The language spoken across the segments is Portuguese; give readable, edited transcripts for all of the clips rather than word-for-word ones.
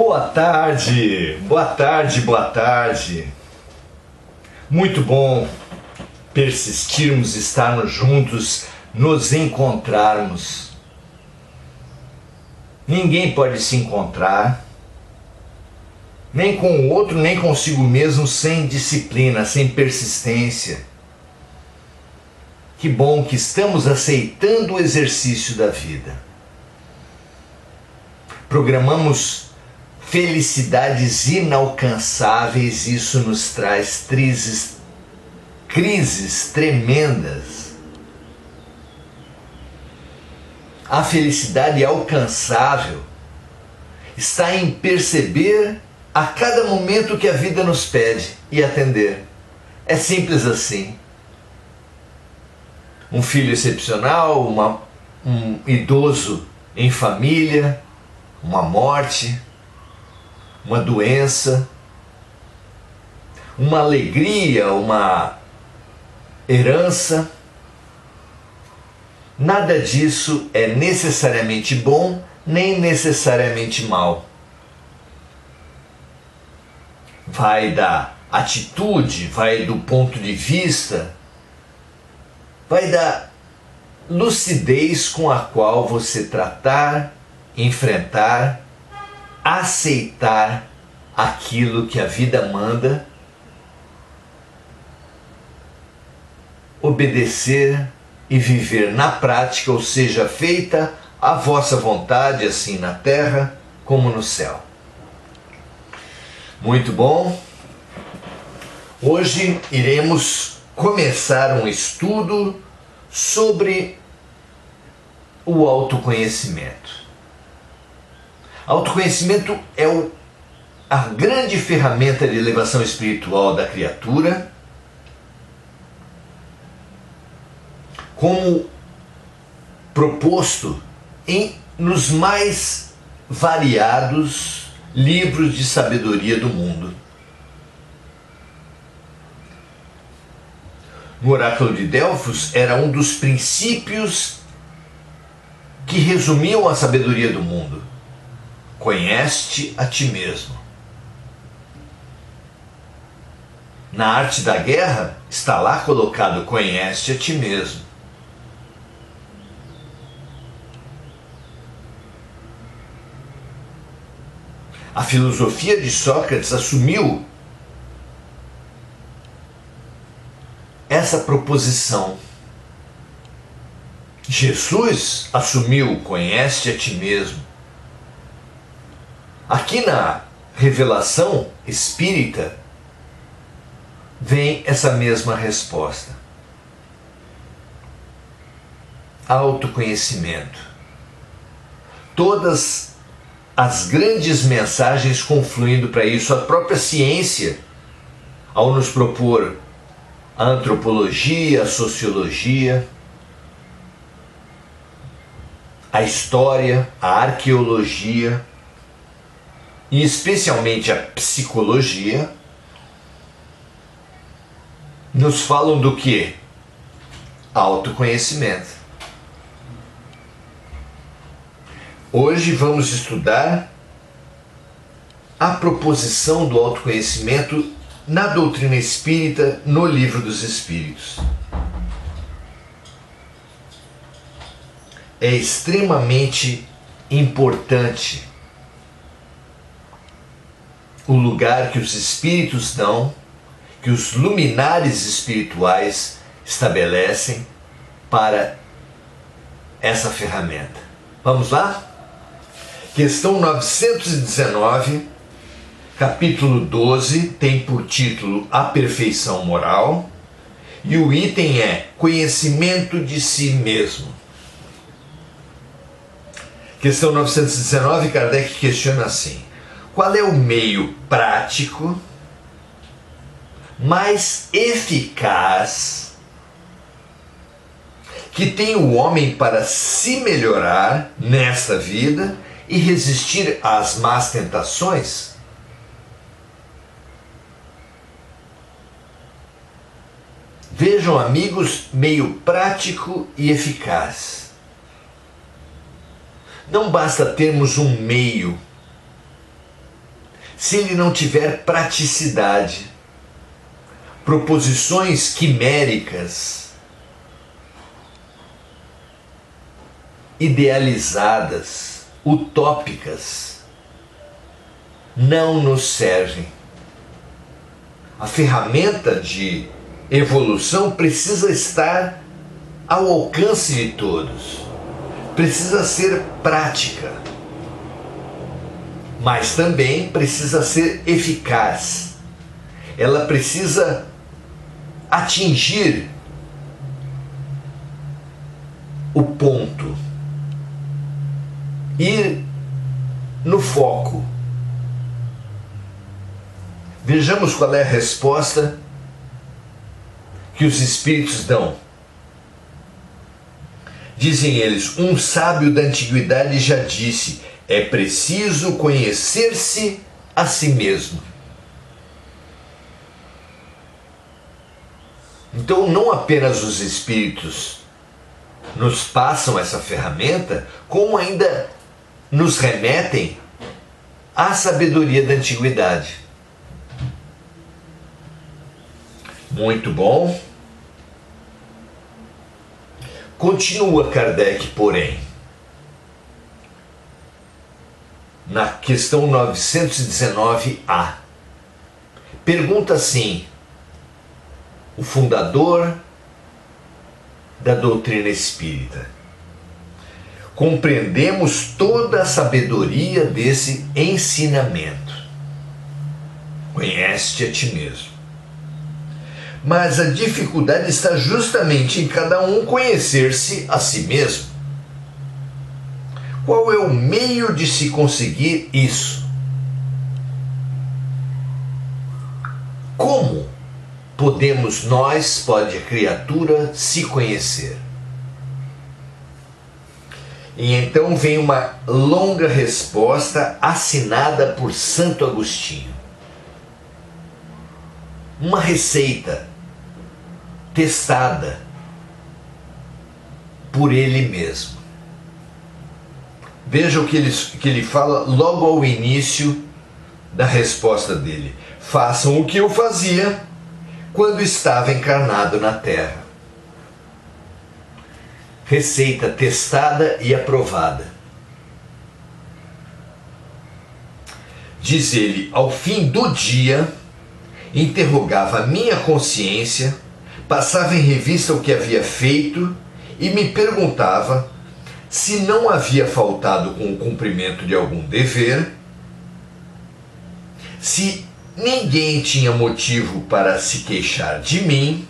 Boa tarde, boa tarde, boa tarde. Muito bom persistirmos, estarmos juntos, nos encontrarmos. Ninguém pode se encontrar, nem com o outro, nem consigo mesmo, sem disciplina, sem persistência. Que bom que estamos aceitando o exercício da vida. Programamos felicidades inalcançáveis, isso nos traz crises tremendas. A felicidade alcançável está em perceber a cada momento que a vida nos pede e atender. É simples assim. Um filho excepcional, um idoso em família, uma morte, uma doença, uma alegria, uma herança. Nada disso é necessariamente bom, nem necessariamente mal. Vai da atitude, vai do ponto de vista, vai da lucidez com a qual você tratar, enfrentar, aceitar aquilo que a vida manda, obedecer e viver na prática, ou seja, feita a vossa vontade, assim na terra como no céu. Muito bom. Hoje iremos começar um estudo sobre o autoconhecimento. Autoconhecimento é a grande ferramenta de elevação espiritual da criatura, como proposto nos mais variados livros de sabedoria do mundo. No Oráculo de Delfos era um dos princípios que resumiam a sabedoria do mundo. Conhece-te a ti mesmo. Na arte da guerra está lá colocado: conhece-te a ti mesmo. A filosofia de Sócrates assumiu essa proposição. Jesus assumiu: conhece-te a ti mesmo. Aqui na revelação espírita vem essa mesma resposta. Autoconhecimento. Todas as grandes mensagens confluindo para isso, a própria ciência, ao nos propor a antropologia, a sociologia, a história, a arqueologia e especialmente a psicologia, nos falam do quê? Autoconhecimento. Hoje vamos estudar a proposição do autoconhecimento na doutrina espírita, no Livro dos Espíritos. É extremamente importante o lugar que os espíritos dão, que os luminares espirituais estabelecem para essa ferramenta. Vamos lá? Questão 919, capítulo 12, tem por título A Perfeição Moral, e o item é Conhecimento de si mesmo. Questão 919, Kardec questiona assim: qual é o meio prático mais eficaz que tem o homem para se melhorar nesta vida e resistir às más tentações? Vejam, amigos, meio prático e eficaz. Não basta termos um meio se ele não tiver praticidade, proposições quiméricas, idealizadas, utópicas, não nos servem. A ferramenta de evolução precisa estar ao alcance de todos, precisa ser prática, mas também precisa ser eficaz. Ela precisa atingir o ponto, ir no foco. Vejamos qual é a resposta que os espíritos dão. Dizem eles: um sábio da antiguidade já disse, é preciso conhecer-se a si mesmo. Então, não apenas os espíritos nos passam essa ferramenta, como ainda nos remetem à sabedoria da antiguidade. Muito bom. Continua Kardec, porém, na questão 919A. Pergunta assim o fundador da doutrina espírita: compreendemos toda a sabedoria desse ensinamento. Conhece-te a ti mesmo. Mas a dificuldade está justamente em cada um conhecer-se a si mesmo. Qual é o meio de se conseguir isso? Como podemos nós, pode a criatura, se conhecer? E então vem uma longa resposta assinada por Santo Agostinho. Uma receita testada por ele mesmo. Veja o que ele fala logo ao início da resposta dele: façam o que eu fazia quando estava encarnado na Terra. Receita testada e aprovada. Diz ele: ao fim do dia, interrogava a minha consciência, passava em revista o que havia feito e me perguntava se não havia faltado com o cumprimento de algum dever, se ninguém tinha motivo para se queixar de mim.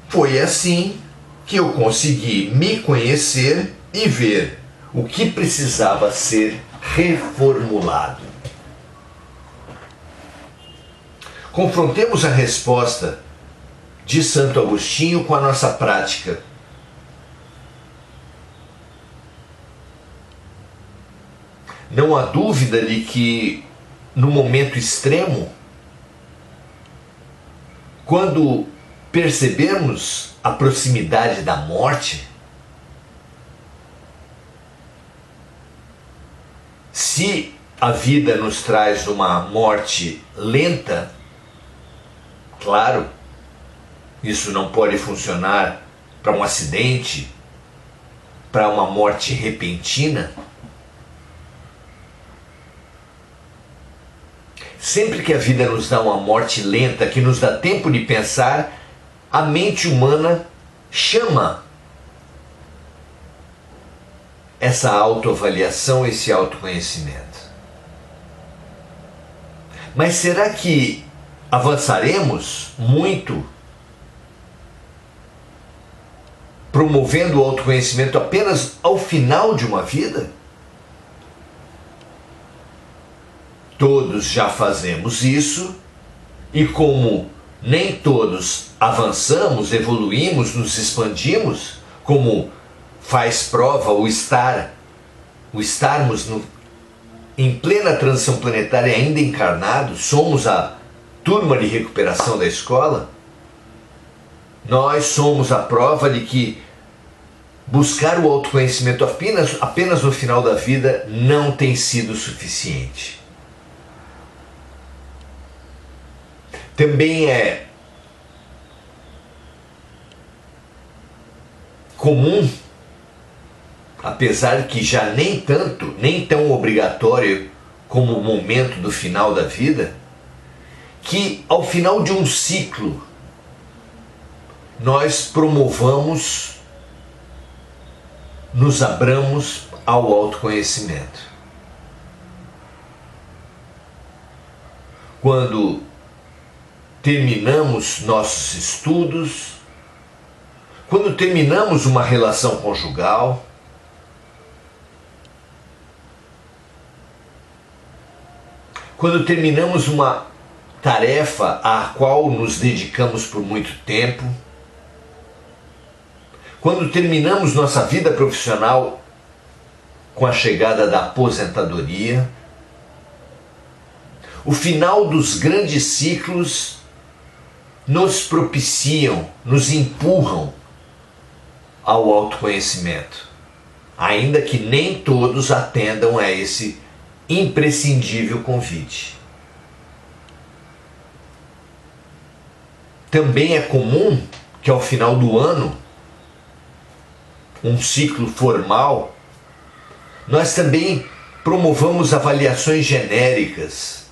Foi assim que eu consegui me conhecer e ver o que precisava ser reformulado. Confrontemos a resposta de Santo Agostinho com a nossa prática. Não há dúvida de que, no momento extremo, quando percebermos a proximidade da morte, se a vida nos traz uma morte lenta, claro, isso não pode funcionar para um acidente, para uma morte repentina. Sempre que a vida nos dá uma morte lenta, que nos dá tempo de pensar, a mente humana chama essa autoavaliação, esse autoconhecimento. Mas será que avançaremos muito promovendo o autoconhecimento apenas ao final de uma vida? Todos já fazemos isso, e como nem todos avançamos, evoluímos, nos expandimos, como faz prova o estarmos em plena transição planetária ainda encarnados, somos a turma de recuperação da escola, nós somos a prova de que buscar o autoconhecimento apenas no final da vida não tem sido suficiente. Também é comum, apesar que já nem tão obrigatório como o momento do final da vida, que ao final de um ciclo nós promovamos, nos abramos ao autoconhecimento. Quando terminamos nossos estudos, quando terminamos uma relação conjugal, quando terminamos uma tarefa à qual nos dedicamos por muito tempo, quando terminamos nossa vida profissional com a chegada da aposentadoria, o final dos grandes ciclos nos propiciam, nos empurram ao autoconhecimento, ainda que nem todos atendam a esse imprescindível convite. Também é comum que ao final do ano, um ciclo formal, nós também promovamos avaliações genéricas,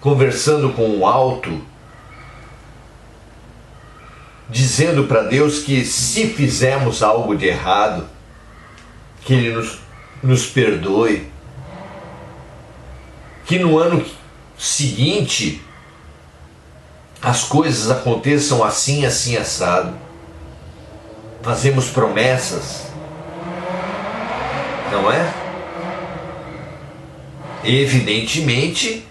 conversando com o alto, dizendo para Deus que se fizemos algo de errado, que Ele nos perdoe, que no ano seguinte as coisas aconteçam assim, assim, assado. Fazemos promessas, não é? Evidentemente,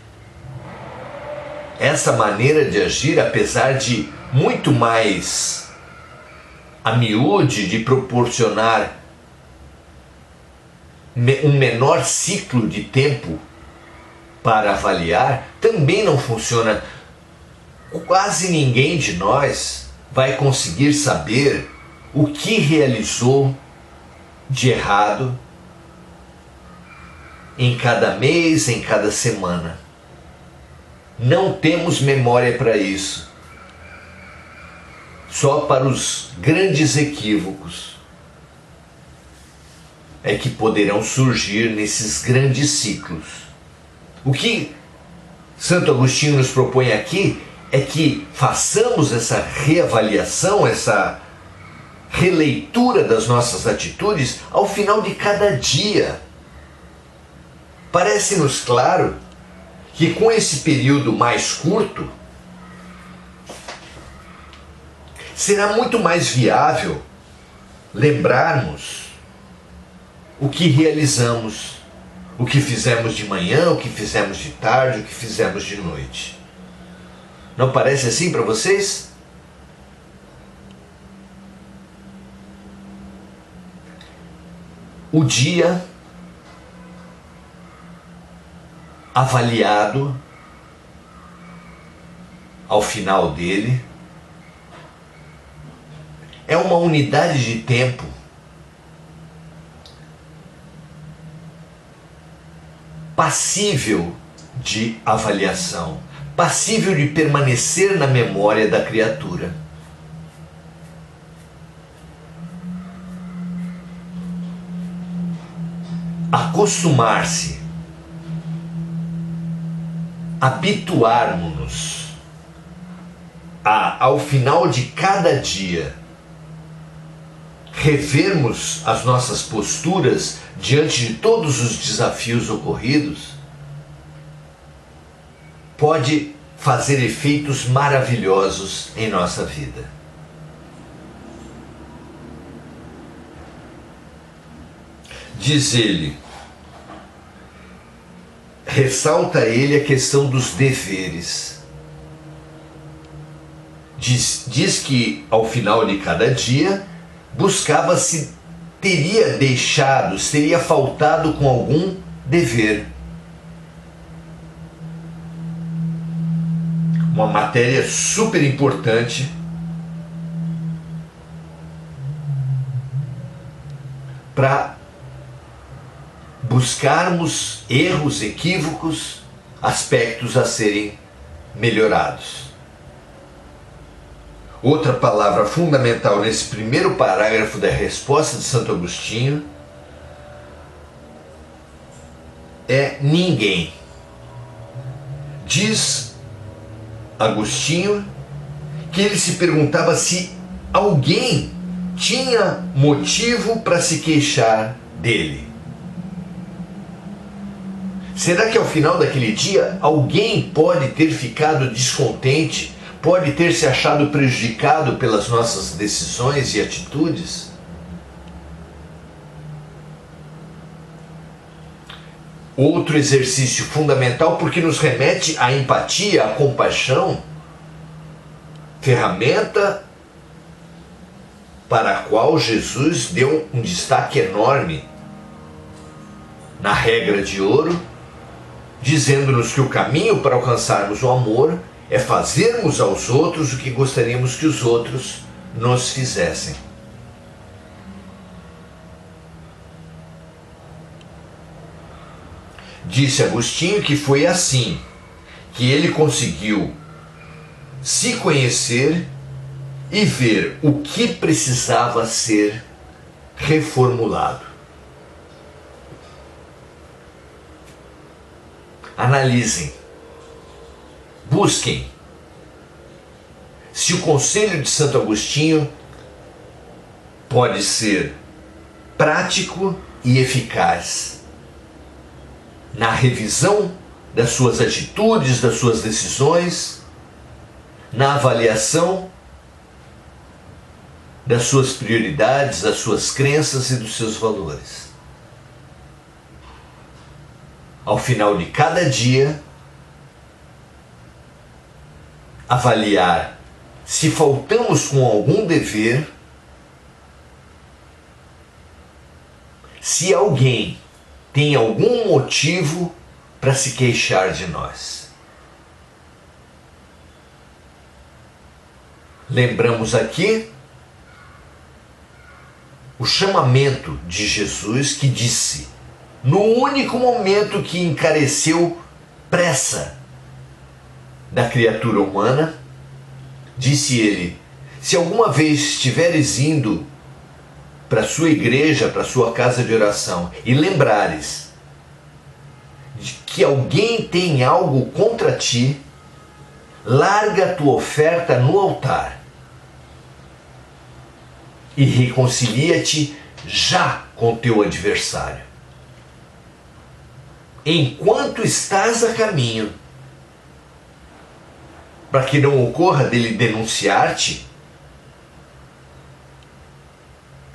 essa maneira de agir, apesar de muito mais a miúde de proporcionar um menor ciclo de tempo para avaliar, também não funciona. Quase ninguém de nós vai conseguir saber o que realizou de errado em cada mês, em cada semana. Não temos memória para isso. Só para os grandes equívocos é que poderão surgir nesses grandes ciclos. O que Santo Agostinho nos propõe aqui é que façamos essa reavaliação, essa releitura das nossas atitudes ao final de cada dia. Parece-nos claro que com esse período mais curto, será muito mais viável lembrarmos o que realizamos, o que fizemos de manhã, o que fizemos de tarde, o que fizemos de noite. Não parece assim para vocês? O dia avaliado ao final dele é uma unidade de tempo passível de avaliação, passível de permanecer na memória da criatura. Acostumar-se, habituarmos-nos ao final de cada dia, revermos as nossas posturas diante de todos os desafios ocorridos, pode fazer efeitos maravilhosos em nossa vida. Diz ele, ressalta ele a questão dos deveres. Diz que ao final de cada dia buscava se teria deixado, teria faltado com algum dever. Uma matéria super importante para buscarmos erros, equívocos, aspectos a serem melhorados. Outra palavra fundamental nesse primeiro parágrafo da resposta de Santo Agostinho é ninguém. Diz Agostinho que ele se perguntava se alguém tinha motivo para se queixar dele. Será que ao final daquele dia alguém pode ter ficado descontente, pode ter se achado prejudicado pelas nossas decisões e atitudes? Outro exercício fundamental, porque nos remete à empatia, à compaixão, ferramenta para a qual Jesus deu um destaque enorme na regra de ouro, dizendo-nos que o caminho para alcançarmos o amor é fazermos aos outros o que gostaríamos que os outros nos fizessem. Disse Agostinho que foi assim que ele conseguiu se conhecer e ver o que precisava ser reformulado. Analisem, busquem se o conselho de Santo Agostinho pode ser prático e eficaz na revisão das suas atitudes, das suas decisões, na avaliação das suas prioridades, das suas crenças e dos seus valores. Ao final de cada dia, avaliar se faltamos com algum dever, se alguém tem algum motivo para se queixar de nós. Lembramos aqui o chamamento de Jesus que disse, no único momento que encareceu pressa da criatura humana, disse ele, se alguma vez estiveres indo para a sua igreja, para a sua casa de oração, e lembrares de que alguém tem algo contra ti, larga a tua oferta no altar e reconcilia-te já com teu adversário. Enquanto estás a caminho, para que não ocorra dele denunciar-te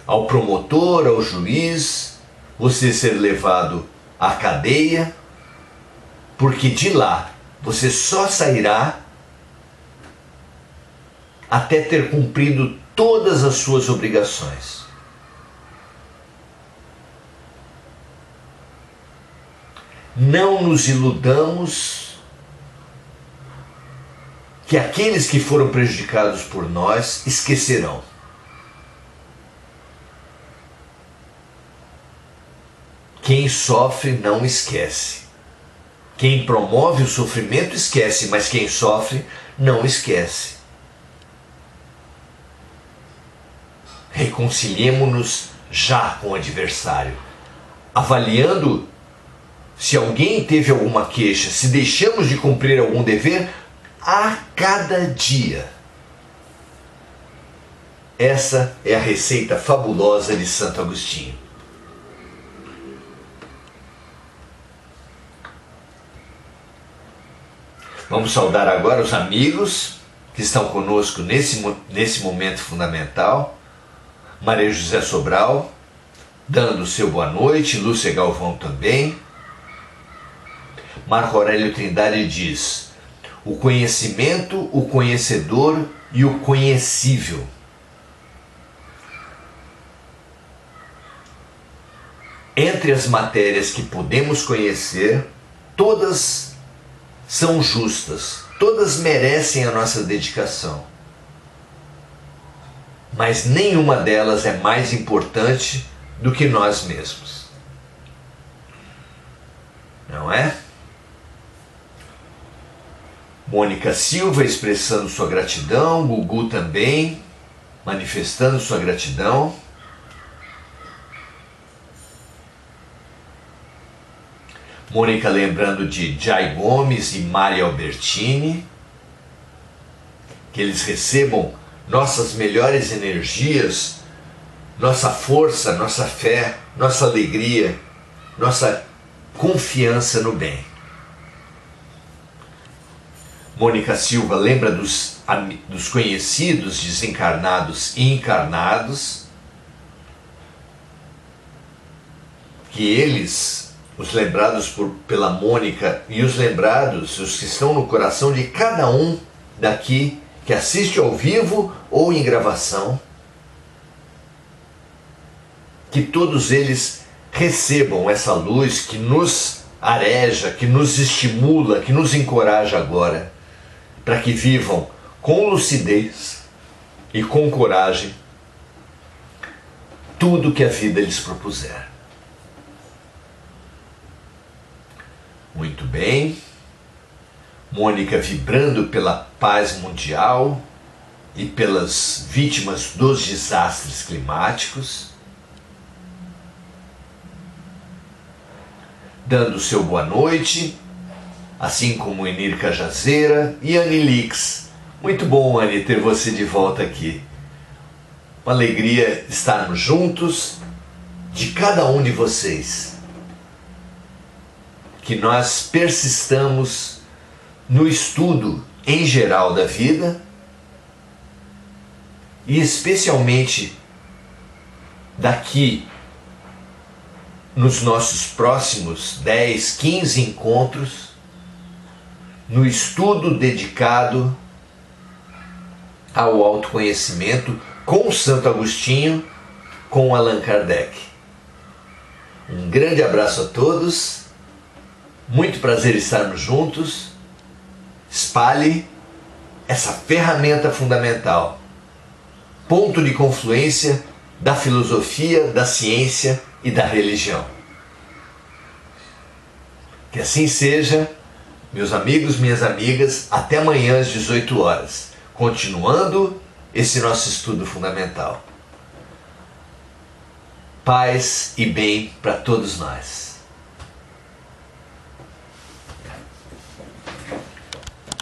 ao promotor, ao juiz, você ser levado à cadeia, porque de lá você só sairá até ter cumprido todas as suas obrigações. Não nos iludamos que aqueles que foram prejudicados por nós esquecerão. Quem sofre não esquece. Quem promove o sofrimento esquece, mas quem sofre não esquece. Reconciliemo-nos já com o adversário, avaliando se alguém teve alguma queixa, se deixamos de cumprir algum dever a cada dia. Essa é a receita fabulosa de Santo Agostinho. Vamos saudar agora os amigos que estão conosco nesse momento fundamental. Maria José Sobral, dando o seu boa noite, Lúcia Galvão também. Marco Aurélio Trindade diz, o conhecimento, o conhecedor e o conhecível. Entre as matérias que podemos conhecer, todas são justas, todas merecem a nossa dedicação. Mas nenhuma delas é mais importante do que nós mesmos. Não é? Mônica Silva expressando sua gratidão, Gugu também manifestando sua gratidão. Mônica lembrando de Jai Gomes e Maria Albertini, que eles recebam nossas melhores energias, nossa força, nossa fé, nossa alegria, nossa confiança no bem. Mônica Silva lembra dos conhecidos desencarnados e encarnados, que eles, os lembrados pela Mônica e os lembrados, os que estão no coração de cada um daqui, que assiste ao vivo ou em gravação, que todos eles recebam essa luz que nos areja, que nos estimula, que nos encoraja agora, para que vivam com lucidez e com coragem tudo que a vida lhes propuser. Muito bem. Mônica vibrando pela paz mundial e pelas vítimas dos desastres climáticos. Dando seu boa noite, assim como Enir Cajazeira e Anny Lix. Muito bom, Anny, ter você de volta aqui. Uma alegria estarmos juntos, de cada um de vocês. Que nós persistamos no estudo em geral da vida e especialmente daqui nos nossos próximos 10, 15 encontros, no estudo dedicado ao autoconhecimento com Santo Agostinho, com Allan Kardec. Um grande abraço a todos, muito prazer estarmos juntos. Espalhe essa ferramenta fundamental, ponto de confluência da filosofia, da ciência e da religião. Que assim seja, meus amigos, minhas amigas, até amanhã às 18 horas, continuando esse nosso estudo fundamental. Paz e bem para todos nós.